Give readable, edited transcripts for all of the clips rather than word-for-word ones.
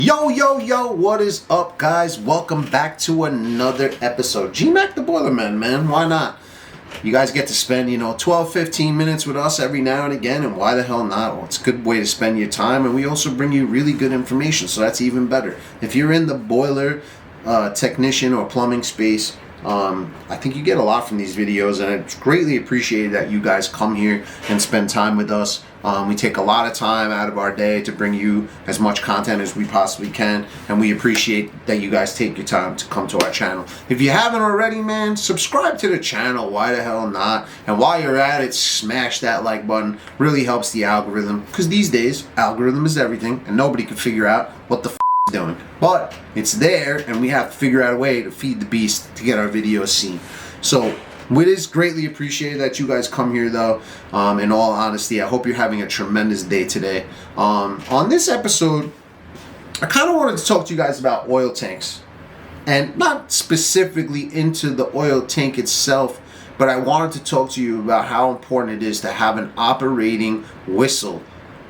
Yo, what is up, guys? Welcome back to another episode. GMAK the Boilerman, man. Why not? You guys get to spend, 12, 15 minutes with us every now and again, and why the hell not? Well, it's a good way to spend your time, and we also bring you really good information, so that's even better. If you're in the boiler technician or plumbing space, I think you get a lot from these videos, and it's greatly appreciated that you guys come here and spend time with us. We take a lot of time out of our day to bring you as much content as we possibly can, and we appreciate that you guys take your time to come to our channel. If you haven't already, man, subscribe to the channel. Why the hell not? And while you're at it, smash that like button. Really helps the algorithm, because these days algorithm is everything and nobody can figure out what the it's doing, but it's there, and we have to figure out a way to feed the beast to get our videos seen. So it is greatly appreciated that you guys come here, though. In all honesty, I hope you're having a tremendous day today. On this episode, I kind of wanted to talk to you guys about oil tanks, and not specifically into the oil tank itself, but I wanted to talk to you about how important it is to have an operating whistle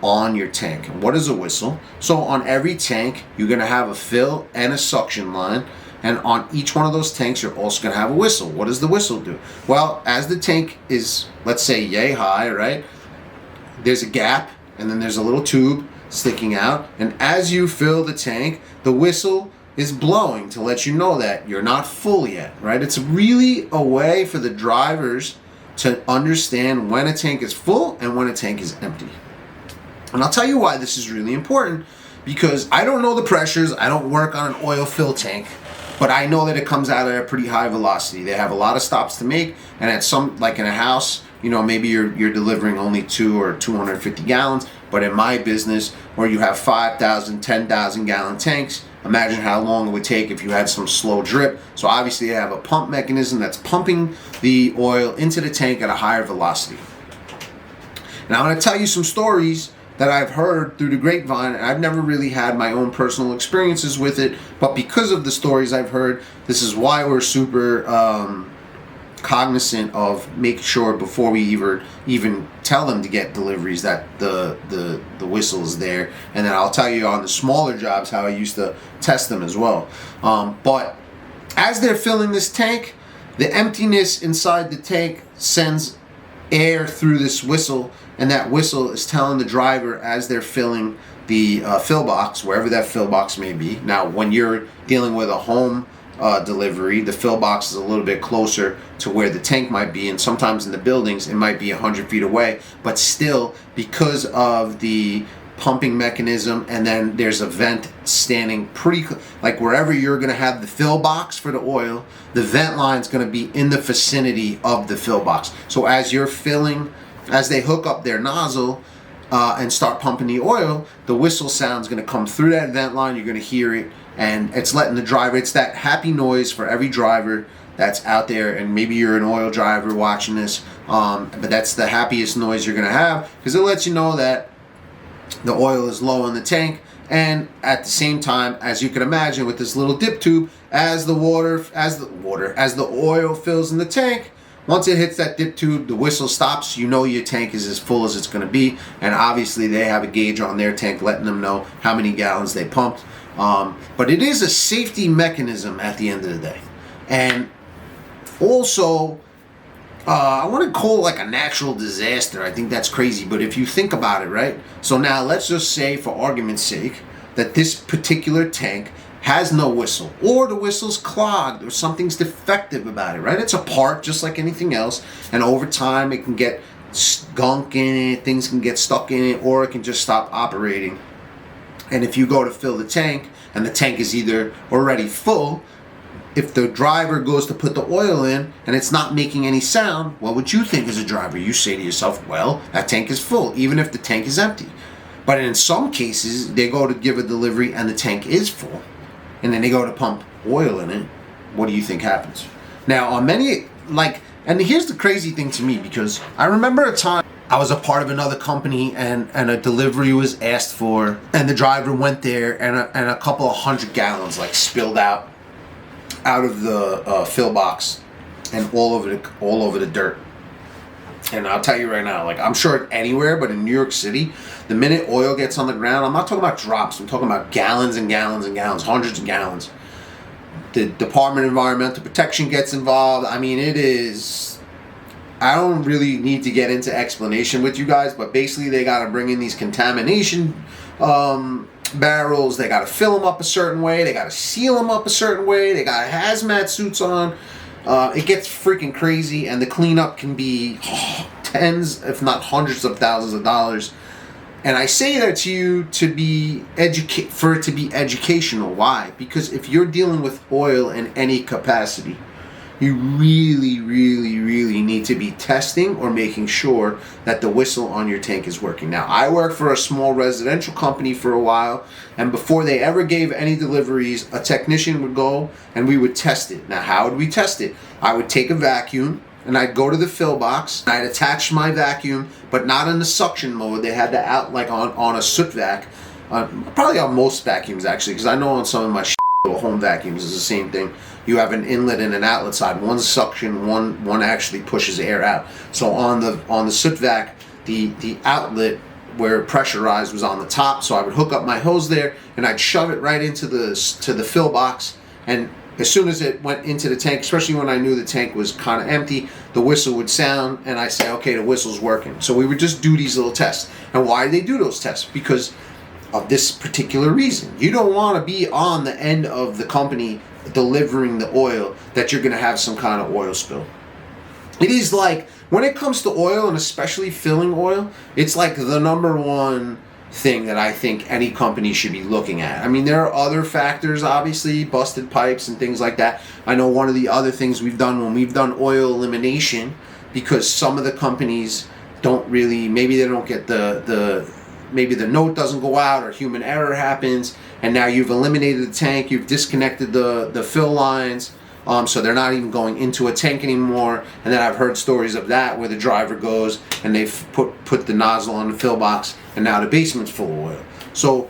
on your tank. What is a whistle? So on every tank, you're going to have a fill and a suction line, and on each one of those tanks, you're also going to have a whistle. What does the whistle do? Well, as the tank is, let's say, yay high, right, there's a gap, and then there's a little tube sticking out, and as you fill the tank, the whistle is blowing to let you know that you're not full yet, right? It's really a way for the drivers to understand when a tank is full and when a tank is empty. And I'll tell you why this is really important, because I don't know the pressures. I don't work on an oil fill tank, but I know that it comes out at a pretty high velocity. They have a lot of stops to make, and at some, like in a house, maybe you're delivering only 2 or 250 gallons, but in my business, where you have 5,000, 10,000 gallon tanks, imagine how long it would take if you had some slow drip. So obviously they have a pump mechanism that's pumping the oil into the tank at a higher velocity. And I'm going to tell you some stories that I've heard through the grapevine, and I've never really had my own personal experiences with it, but because of the stories I've heard, this is why we're super cognizant of making sure before we even tell them to get deliveries that the whistle is there. And then I'll tell you on the smaller jobs how I used to test them as well. But as they're filling this tank, the emptiness inside the tank sends air through this whistle, and that whistle is telling the driver as they're filling the fill box, wherever that fill box may be. Now, when you're dealing with a home delivery, the fill box is a little bit closer to where the tank might be, and sometimes in the buildings it might be 100 feet away, but still, because of the pumping mechanism, and then there's a vent standing pretty like wherever you're going to have the fill box for the oil, the vent line is going to be in the vicinity of the fill box. So as you're filling, as they hook up their nozzle and start pumping the oil, the whistle sound is going to come through that vent line. You're going to hear it, and it's letting the driver, it's that happy noise for every driver that's out there. And maybe you're an oil driver watching this, but that's the happiest noise you're going to have, because it lets you know that the oil is low in the tank. And at the same time, as you can imagine, with this little dip tube, as the oil fills in the tank, once it hits that dip tube, the whistle stops. Your tank is as full as it's going to be, and obviously they have a gauge on their tank letting them know how many gallons they pumped. But it is a safety mechanism at the end of the day. And also, I want to call it like a natural disaster. I think that's crazy, but if you think about it, right? So now let's just say, for argument's sake, that this particular tank has no whistle, or the whistle's clogged, or something's defective about it, right? It's a part just like anything else, and over time it can get gunk in it, things can get stuck in it, or it can just stop operating. And if you go to fill the tank, and the tank is either already full, if the driver goes to put the oil in and it's not making any sound, what would you think as a driver? You say to yourself, well, that tank is full, even if the tank is empty. But in some cases, they go to give a delivery and the tank is full, and then they go to pump oil in it. What do you think happens? Now, on many, and here's the crazy thing to me, because I remember a time I was a part of another company, and a delivery was asked for, and the driver went there, and a couple of 100 gallons spilled out of the fill box and all over the dirt. And I'll tell you right now, like I'm sure anywhere, but in New York City, the minute oil gets on the ground, I'm not talking about drops, I'm talking about gallons and gallons and gallons, hundreds of gallons. The Department of Environmental Protection gets involved. I mean, it is, I don't really need to get into explanation with you guys, but basically they got to bring in these contamination barrels. They got to fill them up a certain way. They got to seal them up a certain way. They got hazmat suits on. It gets freaking crazy, and the cleanup can be tens, if not hundreds of thousands of dollars. And I say that to you to be for it to be educational. Why? Because if you're dealing with oil in any capacity, you really, really, really need to be testing or making sure that the whistle on your tank is working. Now, I worked for a small residential company for a while, and before they ever gave any deliveries, a technician would go and we would test it. Now, how would we test it? I would take a vacuum and I'd go to the fill box. I'd attach my vacuum, but not in the suction mode. They had that out like on a soot vac. Probably on most vacuums, actually, because I know on some of my home vacuums is the same thing. You have an inlet and an outlet side. One's suction, one actually pushes air out. So on the soot vac, the outlet where pressurized was on the top. So I would hook up my hose there and I'd shove it right into the fill box. And as soon as it went into the tank, especially when I knew the tank was kind of empty, the whistle would sound and I say, okay, the whistle's working. So we would just do these little tests. And why do they do those tests? Because of this particular reason. You don't want to be on the end of the company delivering the oil that you're going to have some kind of oil spill. It is like, when it comes to oil, and especially filling oil, it's like the number one thing that I think any company should be looking at. I mean, there are other factors, obviously, busted pipes and things like that. I know one of the other things we've done when we've done oil elimination, because some of the companies don't really, maybe they don't get maybe the note doesn't go out or human error happens, and now you've eliminated the tank, you've disconnected the fill lines, so they're not even going into a tank anymore. And then I've heard stories of that where the driver goes and they've put the nozzle on the fill box and now the basement's full of oil. So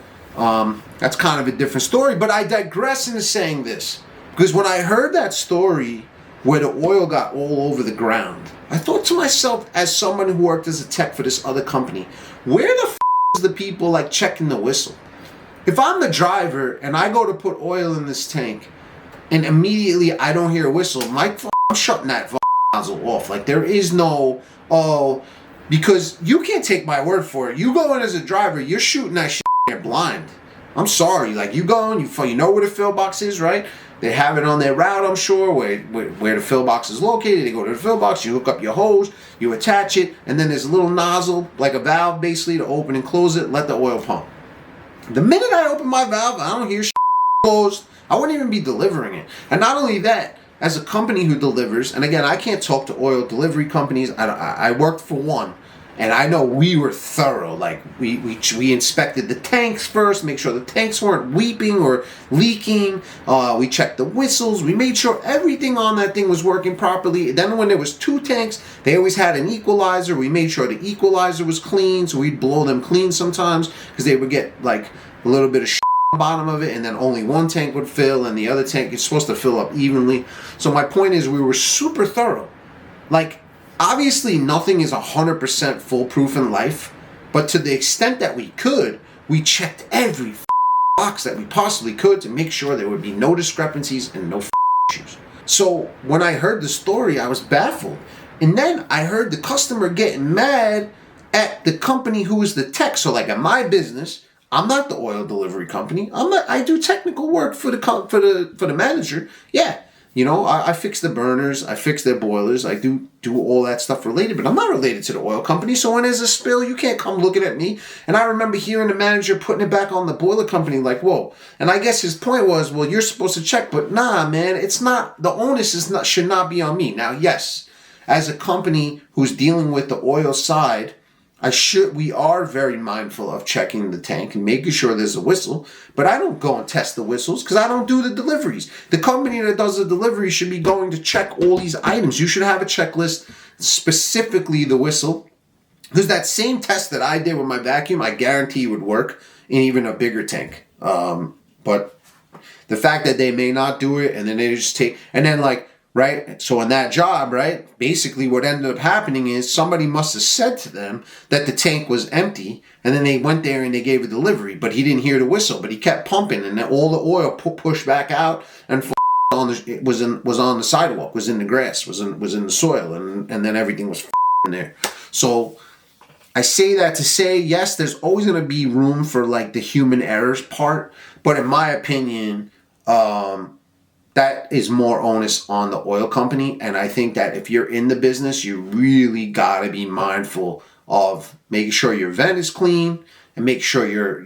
that's kind of a different story, but I digress into saying this, because when I heard that story where the oil got all over the ground, I thought to myself, as someone who worked as a tech for this other company, where the the people like checking the whistle? If I'm the driver and I go to put oil in this tank and immediately I don't hear a whistle, I'm shutting that nozzle off. Like, there is no, because you can't take my word for it. You go in as a driver, you're shooting that shit and you're blind. I'm sorry. Like, you go and you know where the fill box is, right? They have it on their route, I'm sure, where the fill box is located. They go to the fill box, you hook up your hose, you attach it, and then there's a little nozzle, like a valve basically, to open and close it, let the oil pump. The minute I open my valve, I don't hear closed. I wouldn't even be delivering it. And not only that, as a company who delivers, and again, I can't talk to oil delivery companies. I worked for one. And I know we were thorough. Like, we inspected the tanks first, make sure the tanks weren't weeping or leaking. We checked the whistles. We made sure everything on that thing was working properly. Then when there was two tanks, they always had an equalizer. We made sure the equalizer was clean, so we'd blow them clean sometimes, because they would get like a little bit of shit on the bottom of it, and then only one tank would fill, and the other tank is supposed to fill up evenly. So my point is, we were super thorough. Like, obviously, nothing is 100% foolproof in life, but to the extent that we could, we checked every box that we possibly could to make sure there would be no discrepancies and no issues. So when I heard the story, I was baffled. And then I heard the customer getting mad at the company who was the tech. So like, at my business, I'm not the oil delivery company. I do technical work for the manager. Yeah. You know, I fix the burners, I fix their boilers, I do all that stuff related, but I'm not related to the oil company, so when there's a spill, you can't come looking at me. And I remember hearing the manager putting it back on the boiler company like, whoa. And I guess his point was, well, you're supposed to check, but nah, man, it's not, the onus should not be on me. Now, yes, as a company who's dealing with the oil side, we are very mindful of checking the tank and making sure there's a whistle, but I don't go and test the whistles because I don't do the deliveries. The company that does the delivery should be going to check all these items. You should have a checklist, specifically the whistle, because that same test that I did with my vacuum, I guarantee would work in even a bigger tank. But the fact that they may not do it, and then they just take, and then like, right? So in that job, right, basically what ended up happening is somebody must have said to them that the tank was empty, and then they went there and they gave a delivery, but he didn't hear the whistle, but he kept pumping, and then all the oil pushed back out and it was on the sidewalk, was in the grass, was in the soil, and then everything was in there. So I say that to say, yes, there's always going to be room for like the human errors part, but in my opinion, that is more onus on the oil company. And I think that if you're in the business, you really got to be mindful of making sure your vent is clean and make sure your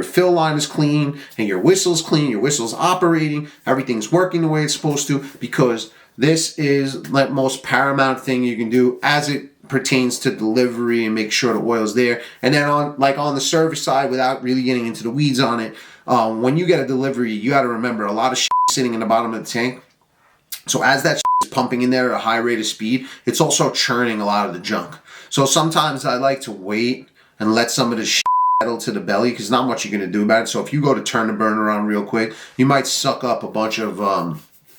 fill line is clean and your whistle's clean, your whistle's operating, everything's working the way it's supposed to, because this is the most paramount thing you can do as it pertains to delivery, and make sure the oil's there. And then on the service side, without really getting into the weeds on it, when you get a delivery, you got to remember a lot of shit sitting in the bottom of the tank. So as that shit is pumping in there at a high rate of speed, it's also churning a lot of the junk. So sometimes I like to wait and let some of the shit settle to the belly, because not much you're going to do about it. So if you go to turn the burner on real quick, you might suck up a bunch of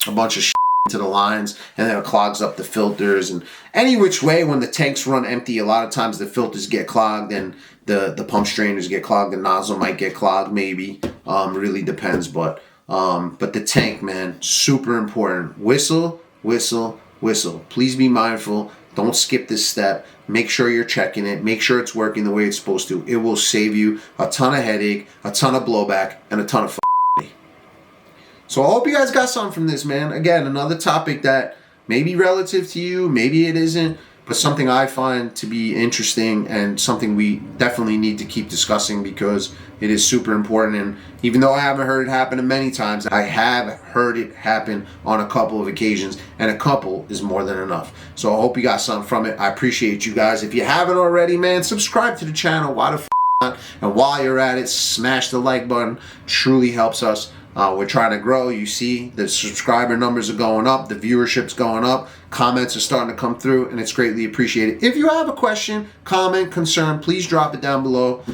shit into the lines, and then it clogs up the filters. And any which way, when the tanks run empty, a lot of times the filters get clogged and the pump strainers get clogged. The nozzle might get clogged, maybe. Really depends. But the tank, man, super important. Whistle, whistle, whistle. Please be mindful. Don't skip this step. Make sure you're checking it. Make sure it's working the way it's supposed to. It will save you a ton of headache, a ton of blowback, and a ton of money. So I hope you guys got something from this, man. Again, another topic that may be relative to you, maybe it isn't, but something I find to be interesting and something we definitely need to keep discussing, because it is super important. And even though I haven't heard it happen many times, I have heard it happen on a couple of occasions, and a couple is more than enough. So I hope you got something from it. I appreciate you guys. If you haven't already, man, subscribe to the channel. Why the f not? And while you're at it, smash the like button. Truly helps us. We're trying to grow. You see the subscriber numbers are going up, the viewership's going up, comments are starting to come through, and it's greatly appreciated. If you have a question, comment, concern, please drop it down below.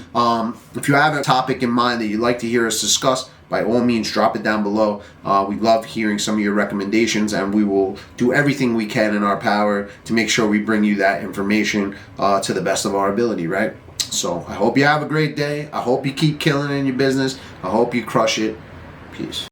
If you have a topic in mind that you'd like to hear us discuss, by all means, drop it down below. We love hearing some of your recommendations, and we will do everything we can in our power to make sure we bring you that information to the best of our ability, right? So I hope you have a great day. I hope you keep killing it in your business. I hope you crush it. Peace.